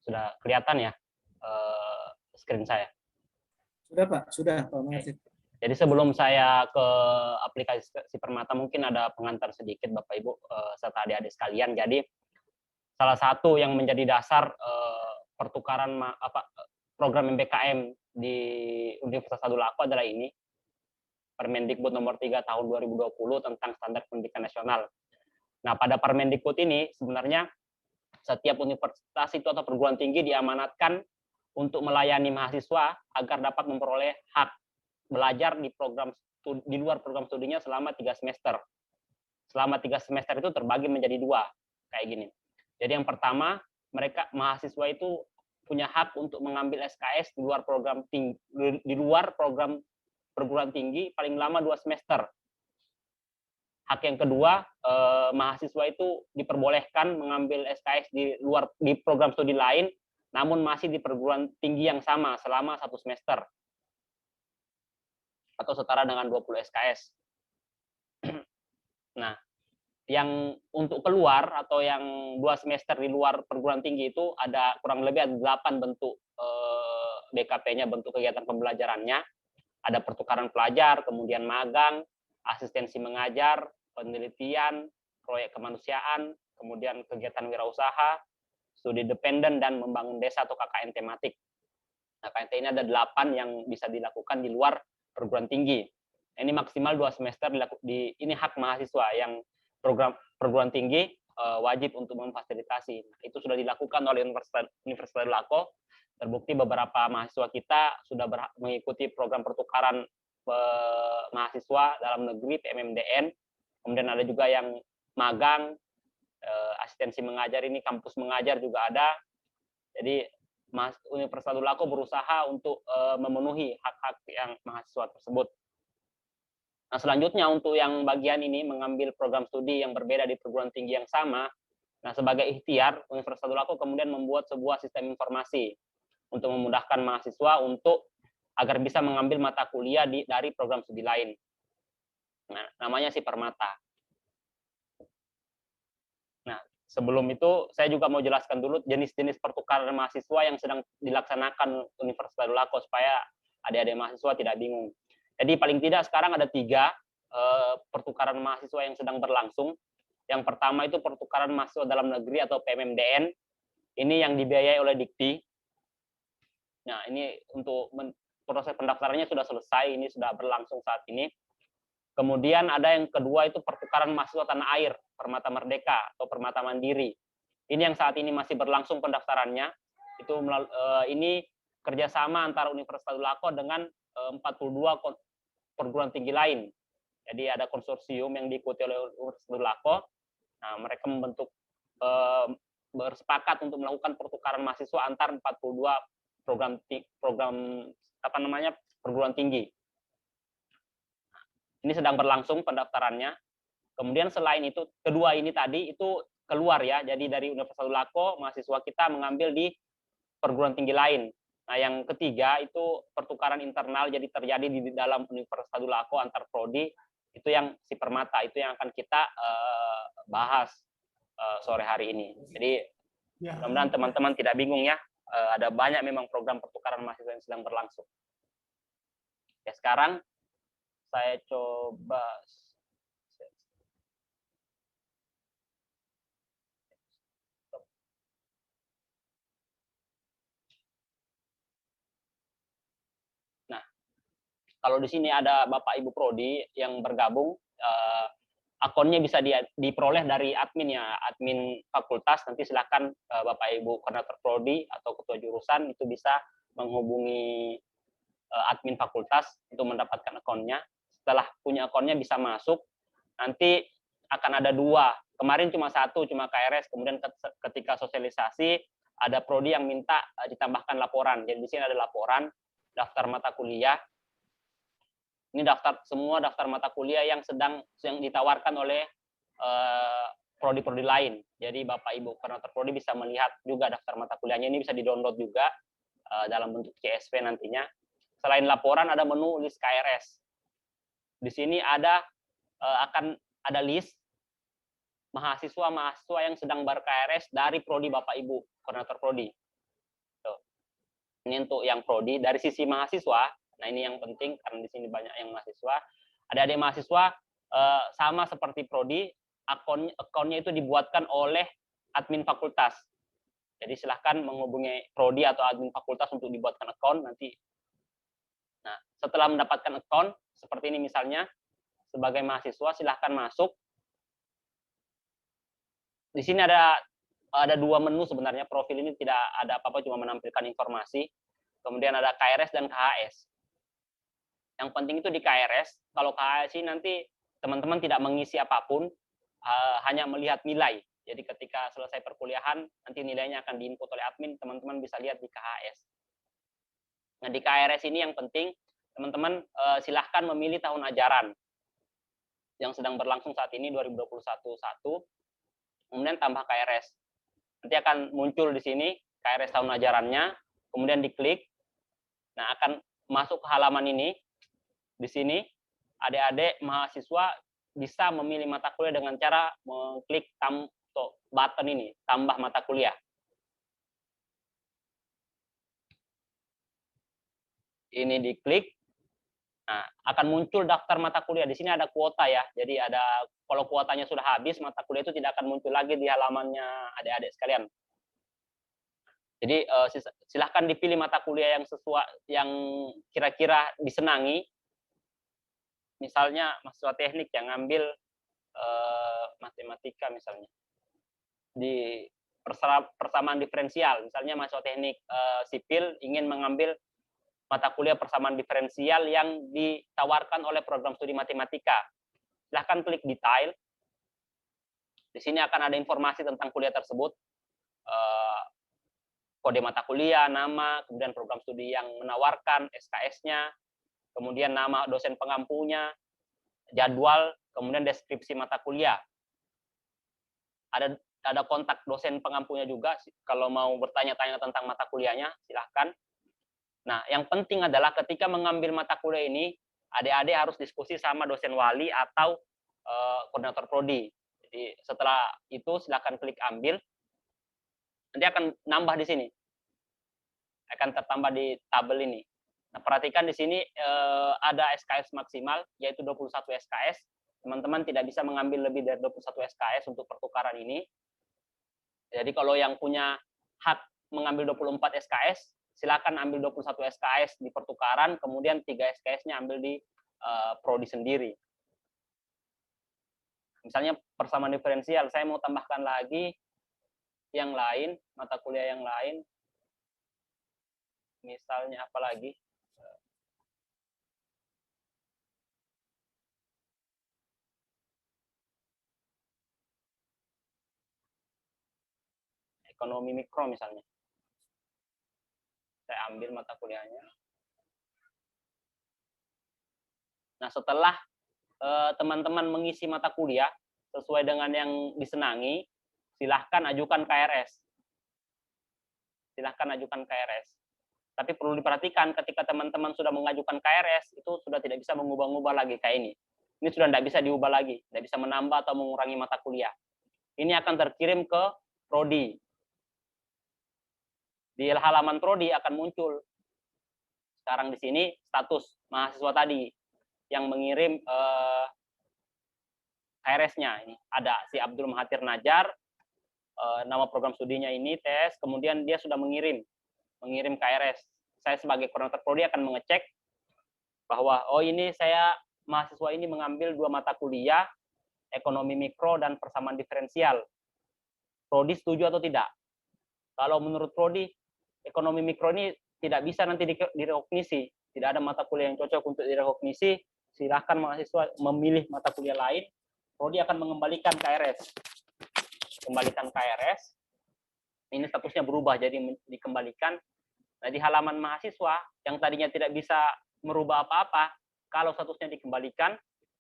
Sudah kelihatan ya screen saya? Sudah Pak Mahasiswa. Jadi sebelum saya ke aplikasi Permata, mungkin ada pengantar sedikit Bapak Ibu serta adik-adik sekalian. Jadi salah satu yang menjadi dasar pertukaran program MBKM di Universitas Tadulako adalah ini, Permendikbud nomor 3 tahun 2020 tentang standar pendidikan nasional. Nah, pada Permendikbud ini sebenarnya setiap universitas itu atau perguruan tinggi diamanatkan untuk melayani mahasiswa agar dapat memperoleh hak belajar di luar program studinya selama 3 semester. Selama 3 semester itu terbagi menjadi 2, kayak gini. Jadi yang pertama, mahasiswa itu punya hak untuk mengambil SKS di luar program perguruan tinggi paling lama 2 semester. Hak yang kedua, mahasiswa itu diperbolehkan mengambil SKS di program studi lain, namun masih di perguruan tinggi yang sama selama 1 semester atau setara dengan 20 SKS. Nah, yang untuk keluar atau yang 2 semester di luar perguruan tinggi itu ada kurang lebih ada 8 bentuk BKP-nya, bentuk kegiatan pembelajarannya. Ada pertukaran pelajar, kemudian magang, asistensi mengajar, penelitian, proyek kemanusiaan, kemudian kegiatan wirausaha, studi dependen, dan membangun desa atau KKN tematik. Nah, KKN ini ada 8 yang bisa dilakukan di luar perguruan tinggi. Ini maksimal 2 semester ini hak mahasiswa yang program perguruan tinggi wajib untuk memfasilitasi. Nah, itu sudah dilakukan oleh Universitas Tadulako. Terbukti beberapa mahasiswa kita sudah mengikuti program pertukaran mahasiswa dalam negeri PMMDN. Kemudian ada juga yang magang, asistensi mengajar, ini kampus mengajar juga ada. Jadi Universitas Tadulako berusaha untuk memenuhi hak-hak yang mahasiswa tersebut. Nah, selanjutnya untuk yang bagian ini mengambil program studi yang berbeda di perguruan tinggi yang sama. Nah, sebagai ikhtiar, Universitas Tadulako kemudian membuat sebuah sistem informasi untuk memudahkan mahasiswa agar bisa mengambil mata kuliah dari program studi lain. Nah, namanya si Permata. Nah, sebelum itu saya juga mau jelaskan dulu jenis-jenis pertukaran mahasiswa yang sedang dilaksanakan Universitas Tadulako supaya adik-adik mahasiswa tidak bingung. Jadi paling tidak sekarang ada 3 pertukaran mahasiswa yang sedang berlangsung. Yang pertama itu pertukaran mahasiswa dalam negeri atau PMMDN. Ini yang dibiayai oleh Dikti. Nah, ini untuk proses pendaftarannya sudah selesai, ini sudah berlangsung saat ini. Kemudian ada yang kedua itu pertukaran mahasiswa tanah air, Permata Merdeka atau Permata Mandiri. Ini yang saat ini masih berlangsung pendaftarannya. Ini kerjasama antara Universitas Tadulako dengan 42 perguruan tinggi lain. Jadi ada konsorsium yang diikuti oleh Universitas Tadulako. Nah, mereka bersepakat untuk melakukan pertukaran mahasiswa antar 42 perguruan tinggi. Ini sedang berlangsung pendaftarannya. Kemudian selain itu, kedua ini tadi itu keluar ya. Jadi dari Universitas Tadulako, mahasiswa kita mengambil di perguruan tinggi lain. Nah, yang ketiga itu pertukaran internal jadi terjadi di dalam Universitas Tadulako antar prodi, itu yang si Permata, itu yang akan kita bahas sore hari ini. Jadi mudah-mudahan teman-teman tidak bingung ya. Ada banyak memang program pertukaran mahasiswa yang sedang berlangsung. Ya, sekarang saya coba kalau di sini ada Bapak Ibu Prodi yang bergabung, akunnya bisa diperoleh dari admin ya, admin fakultas. Nanti silakan Bapak Ibu koordinator Prodi atau ketua jurusan itu bisa menghubungi admin fakultas untuk mendapatkan akunnya. Setelah punya akunnya bisa masuk, nanti akan ada 2. Kemarin cuma 1, cuma KRS. Kemudian ketika sosialisasi ada prodi yang minta ditambahkan laporan. Jadi di sini ada laporan, daftar mata kuliah. Ini semua daftar mata kuliah yang ditawarkan oleh prodi-prodi lain. Jadi Bapak Ibu koordinator prodi bisa melihat juga daftar mata kuliahnya, ini bisa di-download juga dalam bentuk CSV nantinya. Selain laporan ada menu list KRS. Di sini akan ada list mahasiswa yang sedang ber-KRS dari prodi Bapak Ibu koordinator prodi. Ini untuk yang prodi. Dari sisi mahasiswa, nah ini yang penting karena di sini banyak yang mahasiswa. Adik-adik mahasiswa sama seperti prodi, akunnya itu dibuatkan oleh admin fakultas. Jadi silahkan menghubungi prodi atau admin fakultas untuk dibuatkan akun nanti. Nah, setelah mendapatkan akun seperti ini misalnya, sebagai mahasiswa silahkan masuk. Di sini ada 2 menu sebenarnya. Profil ini tidak ada apa-apa, cuma menampilkan informasi. Kemudian ada KRS dan KHS. Yang penting itu di KRS. Kalau KHS ini nanti teman-teman tidak mengisi apapun, hanya melihat nilai. Jadi ketika selesai perkuliahan, nanti nilainya akan diinput oleh admin, teman-teman bisa lihat di KHS. Nah, di KRS ini yang penting, teman-teman silahkan memilih tahun ajaran yang sedang berlangsung saat ini 2021-1, kemudian tambah KRS. Nanti akan muncul di sini KRS tahun ajarannya, kemudian diklik. Nah, akan masuk ke halaman ini. Di sini adik-adik mahasiswa bisa memilih mata kuliah dengan cara mengklik button ini, tambah mata kuliah. Ini diklik, nah, akan muncul daftar mata kuliah. Di sini ada kuota ya, jadi kalau kuotanya sudah habis, mata kuliah itu tidak akan muncul lagi di halamannya adik-adik sekalian. Jadi silahkan dipilih mata kuliah yang sesuai, yang kira-kira disenangi. Misalnya mahasiswa teknik yang ngambil matematika misalnya, di persamaan diferensial. Misalnya mahasiswa teknik sipil ingin mengambil mata kuliah persamaan diferensial yang ditawarkan oleh program studi matematika. Silahkan klik detail. Di sini akan ada informasi tentang kuliah tersebut, kode mata kuliah, nama, kemudian program studi yang menawarkan, SKS-nya, kemudian nama dosen pengampunya, jadwal, kemudian deskripsi mata kuliah. Ada kontak dosen pengampunya juga, kalau mau bertanya-tanya tentang mata kuliahnya, silahkan. Nah, yang penting adalah ketika mengambil mata kuliah ini, adik-adik harus diskusi sama dosen wali atau koordinator prodi. Jadi setelah itu silahkan klik ambil, nanti akan nambah di sini, akan tertambah di tabel ini. Nah, perhatikan di sini ada SKS maksimal, yaitu 21 SKS. Teman-teman tidak bisa mengambil lebih dari 21 SKS untuk pertukaran ini. Jadi kalau yang punya hak mengambil 24 SKS, silakan ambil 21 SKS di pertukaran, kemudian 3 SKS-nya ambil di prodi sendiri. Misalnya persamaan diferensial, saya mau tambahkan lagi yang lain, mata kuliah yang lain. Misalnya apa lagi? Ekonomi mikro misalnya. Saya ambil mata kuliahnya. Nah, setelah teman-teman mengisi mata kuliah sesuai dengan yang disenangi, silahkan ajukan KRS. Silahkan ajukan KRS. Tapi perlu diperhatikan ketika teman-teman sudah mengajukan KRS, itu sudah tidak bisa mengubah-ubah lagi kayak ini. Ini sudah tidak bisa diubah lagi, tidak bisa menambah atau mengurangi mata kuliah. Ini akan terkirim ke prodi. Di halaman prodi akan muncul sekarang di sini status mahasiswa tadi yang mengirim KRS-nya. Ini ada si Abdul Mahathir Najar, nama program studinya ini tes, kemudian dia sudah mengirim KRS. Saya sebagai koordinator prodi akan mengecek bahwa oh ini saya mahasiswa ini mengambil 2 mata kuliah, ekonomi mikro dan persamaan diferensial. Prodi setuju atau tidak? Kalau menurut prodi, ekonomi mikro ini tidak bisa nanti direkognisi, tidak ada mata kuliah yang cocok untuk direkognisi, silakan mahasiswa memilih mata kuliah lain. Prodi akan mengembalikan KRS. Kembalikan KRS. Ini statusnya berubah jadi dikembalikan. Nah, di halaman mahasiswa yang tadinya tidak bisa merubah apa-apa, kalau statusnya dikembalikan,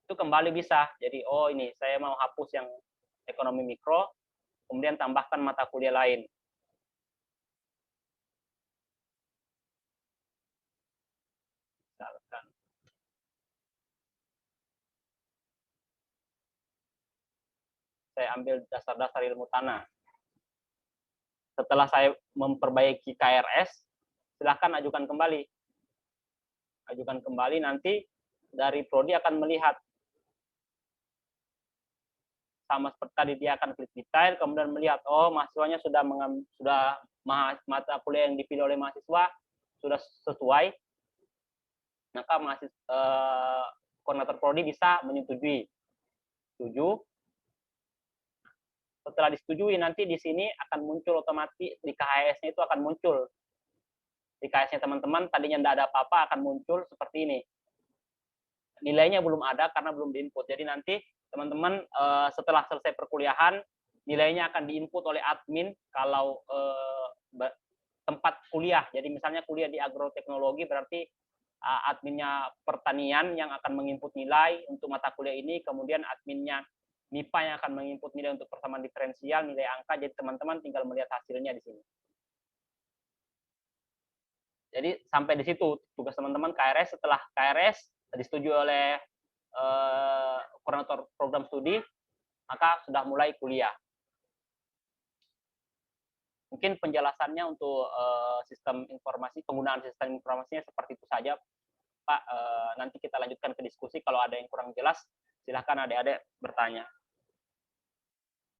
itu kembali bisa. Jadi, oh ini saya mau hapus yang ekonomi mikro, kemudian tambahkan mata kuliah lain. Misalkan. Saya ambil dasar-dasar ilmu tanah. Setelah saya memperbaiki KRS, silahkan ajukan kembali. Ajukan kembali, nanti dari prodi akan melihat. Sama seperti tadi, dia akan klik detail, kemudian melihat, oh mahasiswanya sudah mata kuliah yang dipilih oleh mahasiswa sudah sesuai, maka koordinator prodi bisa menyetujui. Setuju. Setelah disetujui, nanti di sini akan muncul otomatis, di KHS-nya itu akan muncul. Di KHS-nya teman-teman, tadinya tidak ada apa-apa, akan muncul seperti ini. Nilainya belum ada karena belum diinput. Jadi nanti teman-teman setelah selesai perkuliahan, nilainya akan diinput oleh admin kalau tempat kuliah. Jadi misalnya kuliah di agroteknologi, berarti adminnya pertanian yang akan menginput nilai untuk mata kuliah ini, kemudian adminnya MIPA yang akan menginput nilai untuk persamaan diferensial, nilai angka, jadi teman-teman tinggal melihat hasilnya di sini. Jadi sampai di situ tugas teman-teman KRS. Setelah KRS disetujui oleh koordinator program studi, maka sudah mulai kuliah. Mungkin penjelasannya untuk sistem informasi, penggunaan sistem informasinya seperti itu saja, Pak. Nanti kita lanjutkan ke diskusi. Kalau ada yang kurang jelas, silahkan adik-adik bertanya.